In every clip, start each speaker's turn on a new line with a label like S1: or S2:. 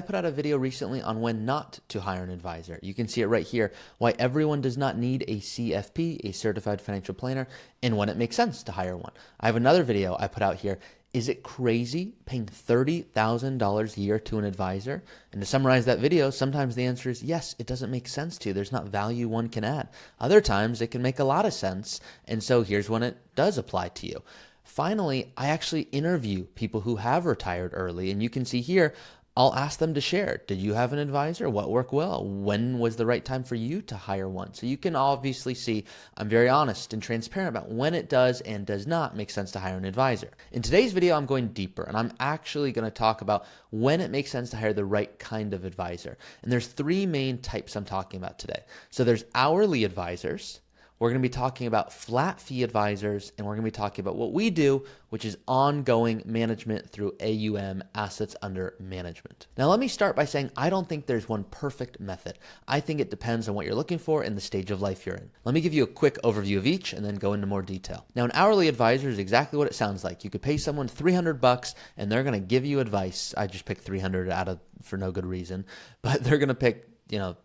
S1: I put out a video recently on when not to hire an advisor. You can see it right here, why everyone does not need a CFP, a certified financial planner, and when it makes sense to hire one. I have another video I put out here. Is it crazy paying $30,000 a year to an advisor? And to summarize that video, sometimes the answer is yes, it doesn't make sense to. There's not value one can add. Other times it can make a lot of sense. And so here's when it does apply to you. Finally, I actually interview people who have retired early, and you can see here, I'll ask them to share. Did you have an advisor? What worked well? When was the right time for you to hire one? So you can obviously see I'm very honest and transparent about when it does and does not make sense to hire an advisor. In today's video, I'm going deeper, and I'm actually going to talk about when it makes sense to hire the right kind of advisor. And there's three main types I'm talking about today. So there's hourly advisors. We're going to be talking about flat fee advisors, and we're going to be talking about what we do, which is ongoing management through AUM, assets under management. Now, let me start by saying I don't think there's one perfect method. I think it depends on what you're looking for and the stage of life you're in. Let me give you a quick overview of each and then go into more detail. Now, an hourly advisor is exactly what it sounds like. You could pay someone $300 and they're going to give you advice. I just picked 300 for no good reason, but they're going to pick,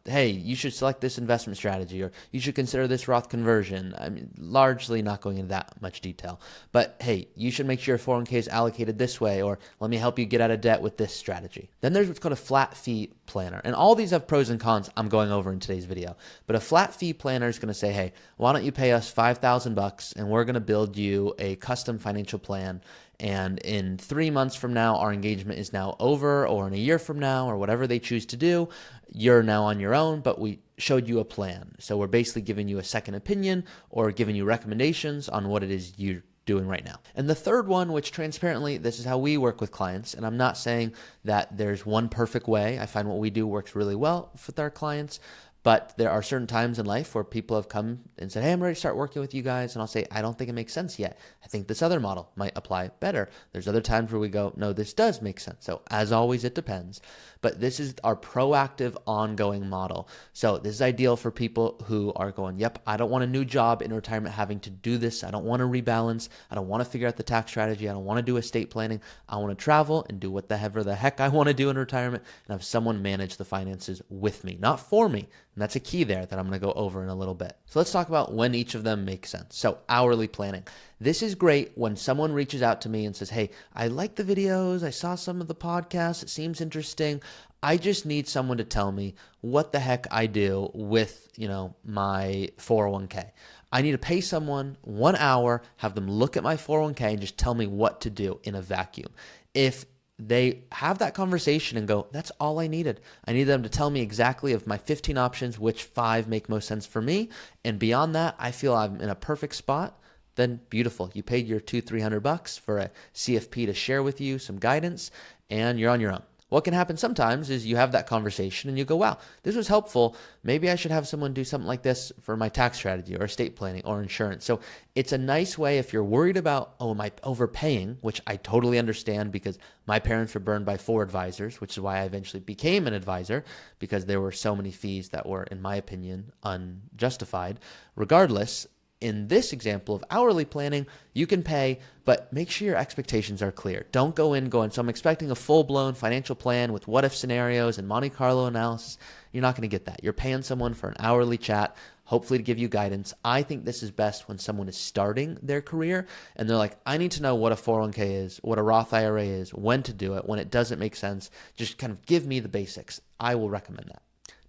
S1: hey, you should select this investment strategy, or you should consider this Roth conversion. I mean, largely not going into that much detail, but hey, you should make sure your 401k is allocated this way, or let me help you get out of debt with this strategy. Then there's what's called a flat fee planner. And all these have pros and cons I'm going over in today's video. But a flat fee planner is going to say, hey, why don't you pay us $5,000 and we're going to build you a custom financial plan. And in 3 months from now, our engagement is now over, or in a year from now, or whatever they choose to do, you're now on your own, but we showed you a plan. So we're basically giving you a second opinion or giving you recommendations on what it is you're doing right now. And the third one, which transparently, this is how we work with clients. And I'm not saying that there's one perfect way. I find what we do works really well with our clients. But there are certain times in life where people have come and said, hey, I'm ready to start working with you guys. And I'll say, I don't think it makes sense yet. I think this other model might apply better. There's other times where we go, no, this does make sense. So as always, it depends. But this is our proactive ongoing model. So this is ideal for people who are going, yep, I don't want a new job in retirement having to do this. I don't want to rebalance. I don't want to figure out the tax strategy. I don't want to do estate planning. I want to travel and do whatever the heck I want to do in retirement and have someone manage the finances with me, not for me. And that's a key there that I'm going to go over in a little bit. So let's talk about when each of them makes sense. So hourly planning. This is great when someone reaches out to me and says, hey, I like the videos. I saw some of the podcasts. It seems interesting. I just need someone to tell me what the heck I do with, my 401k. I need to pay someone 1 hour, have them look at my 401k and just tell me what to do in a vacuum. If they have that conversation and go, that's all I needed. I need them to tell me exactly of my 15 options, which 5 make most sense for me. And beyond that, I feel I'm in a perfect spot. Then beautiful. You paid your $200-300 for a CFP to share with you some guidance, and you're on your own. What can happen sometimes is you have that conversation and you go, wow, this was helpful. Maybe I should have someone do something like this for my tax strategy or estate planning or insurance. So it's a nice way if you're worried about, oh, am I overpaying, which I totally understand because my parents were burned by 4 advisors, which is why I eventually became an advisor because there were so many fees that were, in my opinion, unjustified. Regardless, in this example of hourly planning, you can pay, but make sure your expectations are clear. Don't go in going, so I'm expecting a full-blown financial plan with what-if scenarios and Monte Carlo analysis. You're not going to get that. You're paying someone for an hourly chat, hopefully to give you guidance. I think this is best when someone is starting their career and they're like, I need to know what a 401k is, what a Roth IRA is, when to do it, when it doesn't make sense. Just kind of give me the basics. I will recommend that.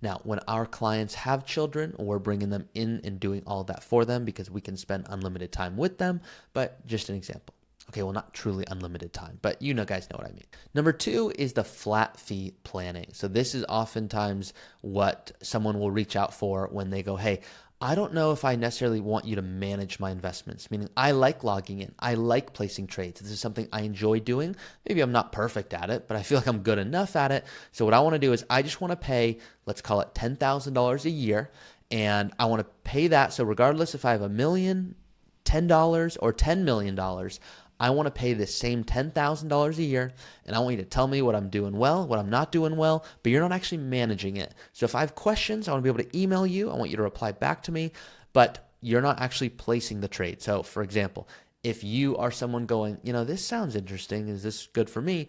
S1: Now, when our clients have children, we're bringing them in and doing all that for them because we can spend unlimited time with them, but just an example. Okay, well, not truly unlimited time, but guys know what I mean. Number 2 is the flat fee planning. So this is oftentimes what someone will reach out for when they go, hey, I don't know if I necessarily want you to manage my investments, meaning I like logging in. I like placing trades. This is something I enjoy doing. Maybe I'm not perfect at it, but I feel like I'm good enough at it. So what I want to do is I just want to pay, let's call it $10,000 a year, and I want to pay that. So regardless if I have $1 million, $10, or $10 million, I want to pay the same $10,000 a year, and I want you to tell me what I'm doing well, what I'm not doing well, but you're not actually managing it. So if I have questions, I want to be able to email you. I want you to reply back to me, but you're not actually placing the trade. So for example, if you are someone going, this sounds interesting, is this good for me?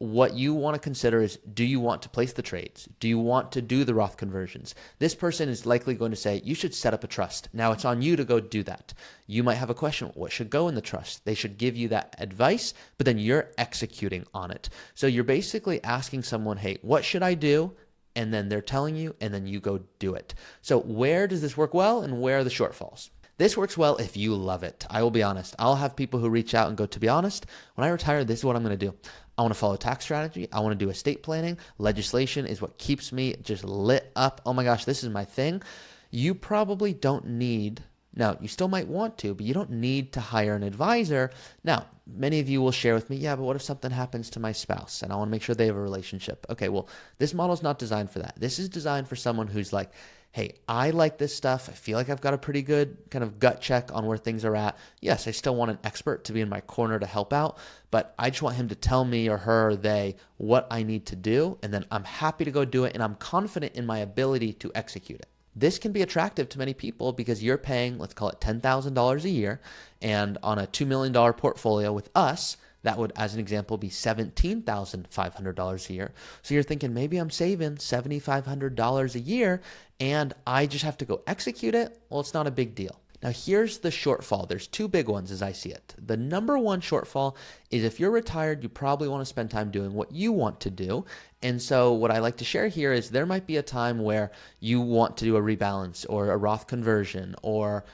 S1: what you want to consider is, do you want to place the trades? Do you want to do the Roth conversions? This person is likely going to say, you should set up a trust. Now it's on you to go do that. You might have a question, what should go in the trust? They should give you that advice, but then you're executing on it. So you're basically asking someone, hey, what should I do? And then they're telling you, and then you go do it. So where does this work well, and where are the shortfalls? This works well if you love it. I will be honest. I'll have people who reach out and go, to be honest, when I retire, this is what I'm going to do. I want to follow tax strategy. I want to do estate planning. Legislation is what keeps me just lit up. Oh my gosh, this is my thing. You probably don't need, now you still might want to, but you don't need to hire an advisor. Now, many of you will share with me, yeah, but what if something happens to my spouse and I want to make sure they have a relationship? Okay, well, this model is not designed for that. This is designed for someone who's like, hey, I like this stuff. I feel like I've got a pretty good kind of gut check on where things are at. Yes, I still want an expert to be in my corner to help out, but I just want him to tell me, or her or they, what I need to do, and then I'm happy to go do it, and I'm confident in my ability to execute it. This can be attractive to many people because you're paying, let's call it $10,000 a year, and on a $2 million portfolio with us, that would, as an example, be $17,500 a year. So you're thinking, maybe I'm saving $7,500 a year and I just have to go execute it. Well, it's not a big deal. Now, here's the shortfall. There's two big ones as I see it. The number one shortfall is if you're retired, you probably want to spend time doing what you want to do. And so what I like to share here is there might be a time where you want to do a rebalance or a Roth conversion or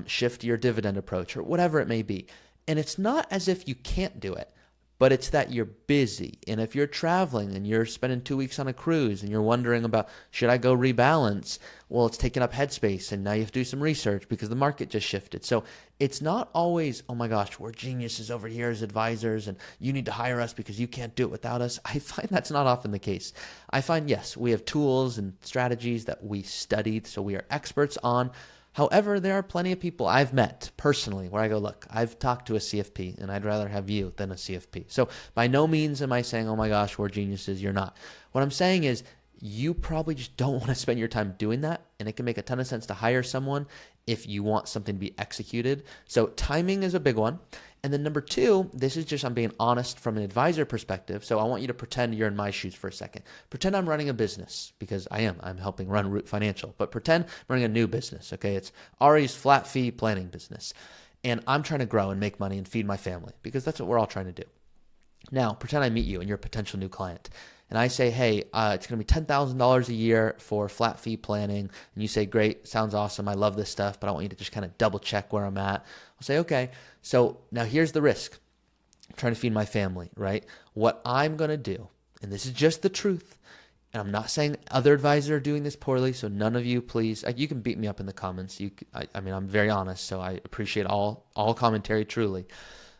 S1: shift your dividend approach or whatever it may be. And it's not as if you can't do it, but it's that you're busy. And if you're traveling and you're spending 2 weeks on a cruise and you're wondering about, should I go rebalance? Well, it's taking up headspace and now you have to do some research because the market just shifted. So it's not always, oh my gosh, we're geniuses over here as advisors and you need to hire us because you can't do it without us. I find that's not often the case. I find, yes, we have tools and strategies that we studied, so we are experts on. However, there are plenty of people I've met personally where I go, look, I've talked to a CFP and I'd rather have you than a CFP. So by no means am I saying, oh my gosh, we're geniuses. You're not. What I'm saying is you probably just don't want to spend your time doing that. And it can make a ton of sense to hire someone if you want something to be executed. So timing is a big one. And then number two, this is just, I'm being honest from an advisor perspective. So I want you to pretend you're in my shoes for a second. Pretend I'm running a business because I'm helping run Root Financial, but pretend I'm running a new business. Okay. It's Ari's flat fee planning business. And I'm trying to grow and make money and feed my family because that's what we're all trying to do. Now, pretend I meet you and you're a potential new client. And I say, hey, it's going to be $10,000 a year for flat fee planning. And you say, great, sounds awesome. I love this stuff, but I want you to just kind of double check where I'm at. I'll say, okay, so now here's the risk. I'm trying to feed my family, right? What I'm going to do, and this is just the truth, and I'm not saying other advisors are doing this poorly, so none of you, please, you can beat me up in the comments. I mean, I'm very honest, so I appreciate all commentary truly.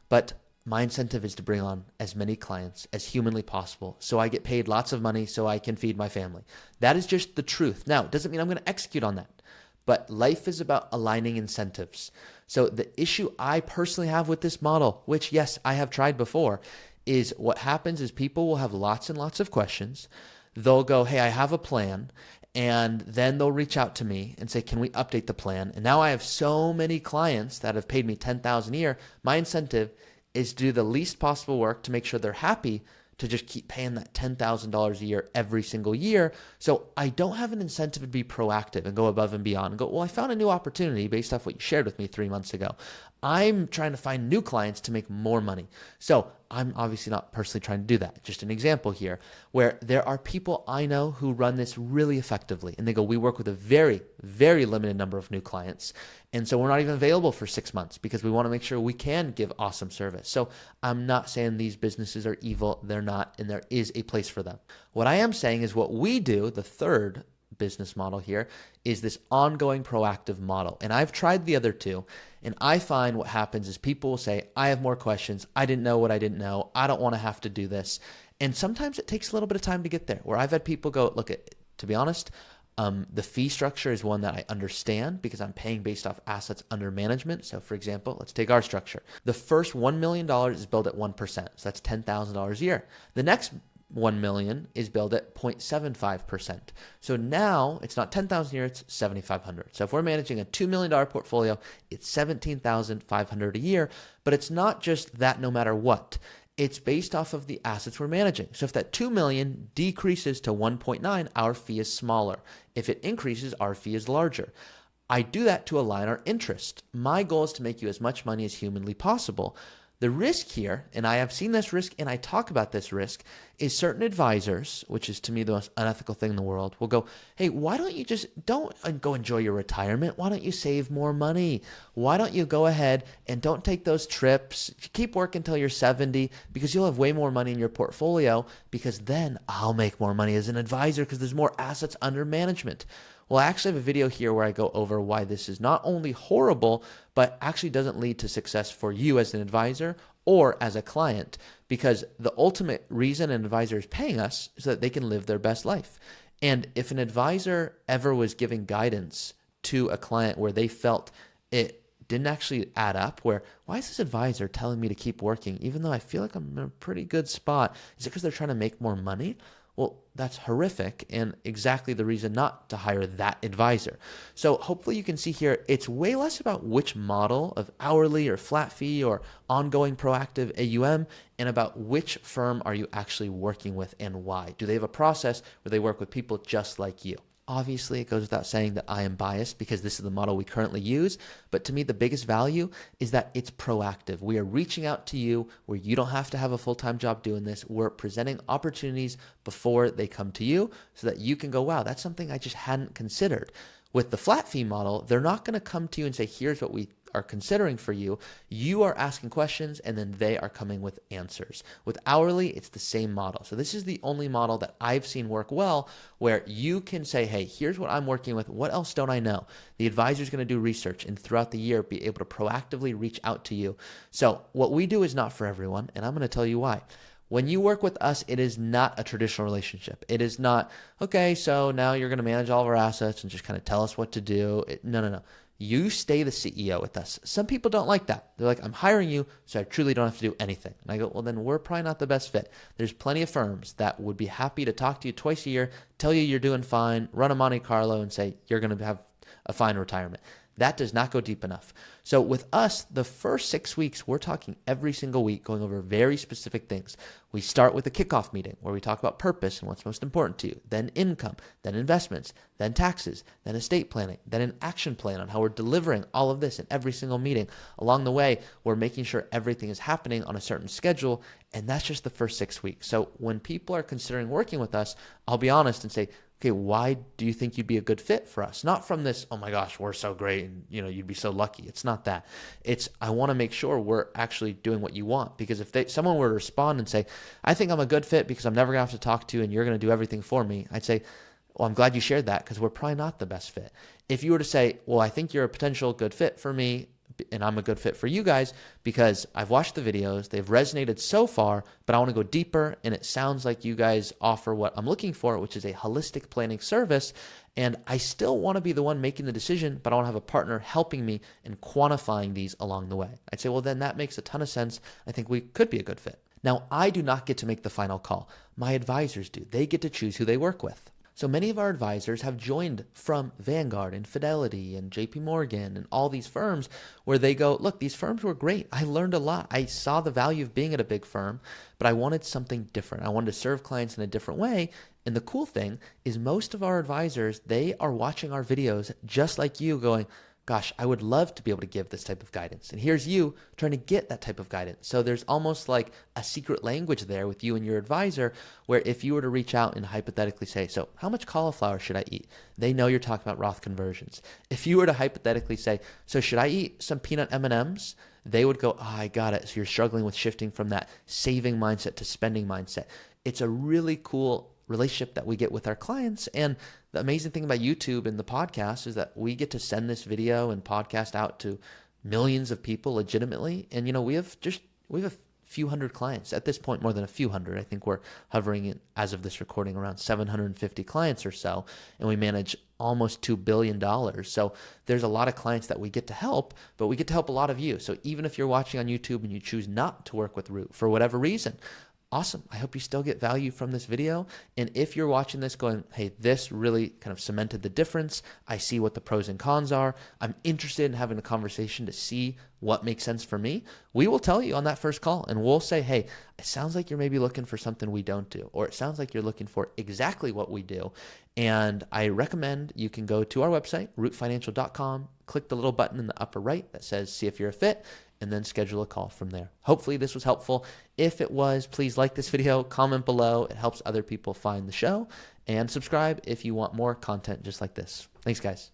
S1: But my incentive is to bring on as many clients as humanly possible so I get paid lots of money so I can feed my family. That is just the truth. Now, it doesn't mean I'm going to execute on that, but life is about aligning incentives. So the issue I personally have with this model, which yes, I have tried before, is what happens is people will have lots and lots of questions. They'll go, hey, I have a plan. And then they'll reach out to me and say, can we update the plan? And now I have so many clients that have paid me $10,000 a year. My incentive is to do the least possible work to make sure they're happy to just keep paying that $10,000 a year every single year. So I don't have an incentive to be proactive and go above and beyond and go, well, I found a new opportunity based off what you shared with me 3 months ago. I'm trying to find new clients to make more money. So I'm obviously not personally trying to do that. Just an example here where there are people I know who run this really effectively. And they go, we work with a very, very limited number of new clients. And so we're not even available for 6 months because we want to make sure we can give awesome service. So I'm not saying these businesses are evil. They're not. And there is a place for them. What I am saying is what we do, the third business model here, is this ongoing proactive model. And I've tried the other two. And I find what happens is people will say, I have more questions. I didn't know what I didn't know. I don't want to have to do this. And sometimes it takes a little bit of time to get there, where I've had people go, look, to be honest, the fee structure is one that I understand because I'm paying based off assets under management. So for example, let's take our structure. The first $1 million is billed at 1%. So that's $10,000 a year. The next 1 million is billed at 0.75%. So now it's not 10,000 a year, it's 7,500. So if we're managing a $2 million portfolio, it's 17,500 a year, but it's not just that no matter what. It's based off of the assets we're managing. So if that 2 million decreases to 1.9, our fee is smaller. If it increases, our fee is larger. I do that to align our interest. My goal is to make you as much money as humanly possible. The risk here, and I have seen this risk and I talk about this risk, is certain advisors, which is to me the most unethical thing in the world, will go, hey, why don't you just don't go enjoy your retirement? Why don't you save more money? Why don't you go ahead and don't take those trips? Keep working until you're 70 because you'll have way more money in your portfolio because then I'll make more money as an advisor because there's more assets under management. Well, I actually have a video here where I go over why this is not only horrible, but actually doesn't lead to success for you as an advisor or as a client, because the ultimate reason an advisor is paying us is so that they can live their best life. And if an advisor ever was giving guidance to a client where they felt it didn't actually add up, where why is this advisor telling me to keep working even though I feel like I'm in a pretty good spot? Is it because they're trying to make more money? Well, that's horrific and exactly the reason not to hire that advisor. So hopefully you can see here, it's way less about which model of hourly or flat fee or ongoing proactive AUM and about which firm are you actually working with and why. Do they have a process where they work with people just like you? Obviously, it goes without saying that I am biased because this is the model we currently use. But to me, the biggest value is that it's proactive. We are reaching out to you where you don't have to have a full-time job doing this. We're presenting opportunities before they come to you so that you can go, wow, that's something I just hadn't considered. With the flat fee model, they're not going to come to you and say, here's what we are considering for you. You are asking questions and then they are coming with answers. With hourly, it's the same model. So this is the only model that I've seen work well where you can say, hey, here's what I'm working with. What else don't I know? The advisor is going to do research and throughout the year be able to proactively reach out to you. So what we do is not for everyone, and I'm going to tell you why. When you work with us, it is not a traditional relationship. It is not, okay, so now you're going to manage all of our assets and just kind of tell us what to do. No. You stay the CEO with us. Some people don't like that. They're like, I'm hiring you, so I truly don't have to do anything. And I go, well, then we're probably not the best fit. There's plenty of firms that would be happy to talk to you twice a year, tell you you're doing fine, run a Monte Carlo and say you're going to have a fine retirement. That does not go deep enough. So with us, the first 6 weeks, we're talking every single week, going over very specific things. We start with a kickoff meeting where we talk about purpose and what's most important to you, then income, then investments, then taxes, then estate planning, then an action plan on how we're delivering all of this in every single meeting. Along the way, we're making sure everything is happening on a certain schedule, and that's just the first 6 weeks. So when people are considering working with us, I'll be honest and say, okay, why do you think you'd be a good fit for us? Not from this, oh my gosh, we're so great and you'd be so lucky. It's not that. It's I want to make sure we're actually doing what you want. Because if someone were to respond and say, I think I'm a good fit because I'm never going to have to talk to you and you're going to do everything for me, I'd say, well, I'm glad you shared that because we're probably not the best fit. If you were to say, well, I think you're a potential good fit for me and I'm a good fit for you guys because I've watched the videos, they've resonated so far, but I want to go deeper and it sounds like you guys offer what I'm looking for, which is a holistic planning service, and I still want to be the one making the decision, but I want to have a partner helping me in quantifying these along the way. I'd say, well, then that makes a ton of sense. I think we could be a good fit. Now, I do not get to make the final call. My advisors do. They get to choose who they work with. So many of our advisors have joined from Vanguard and Fidelity and JP Morgan and all these firms where they go, look, these firms were great. I learned a lot. I saw the value of being at a big firm, but I wanted something different. I wanted to serve clients in a different way. And the cool thing is most of our advisors, they are watching our videos just like you going, gosh, I would love to be able to give this type of guidance. And here's you trying to get that type of guidance. So there's almost like a secret language there with you and your advisor, where if you were to reach out and hypothetically say, so how much cauliflower should I eat? They know you're talking about Roth conversions. If you were to hypothetically say, so should I eat some peanut M&Ms? They would go, oh, I got it. So you're struggling with shifting from that saving mindset to spending mindset. It's a really cool relationship that we get with our clients. And the amazing thing about YouTube and the podcast is that we get to send this video and podcast out to millions of people legitimately. And, we have a few hundred clients at this point, more than a few hundred. I think we're hovering as of this recording around 750 clients or so. And we manage almost $2 billion. So there's a lot of clients that we get to help, but we get to help a lot of you. So even if you're watching on YouTube and you choose not to work with Root for whatever reason, awesome. I hope you still get value from this video. And if you're watching this going, hey, this really kind of cemented the difference. I see what the pros and cons are. I'm interested in having a conversation to see what makes sense for me. We will tell you on that first call and we'll say, hey, it sounds like you're maybe looking for something we don't do, or it sounds like you're looking for exactly what we do. And I recommend you can go to our website, rootfinancial.com, click the little button in the upper right that says see if you're a fit, and then schedule a call from there. Hopefully this was helpful. If it was, please like this video, comment below. It helps other people find the show, and subscribe if you want more content just like this. Thanks, guys.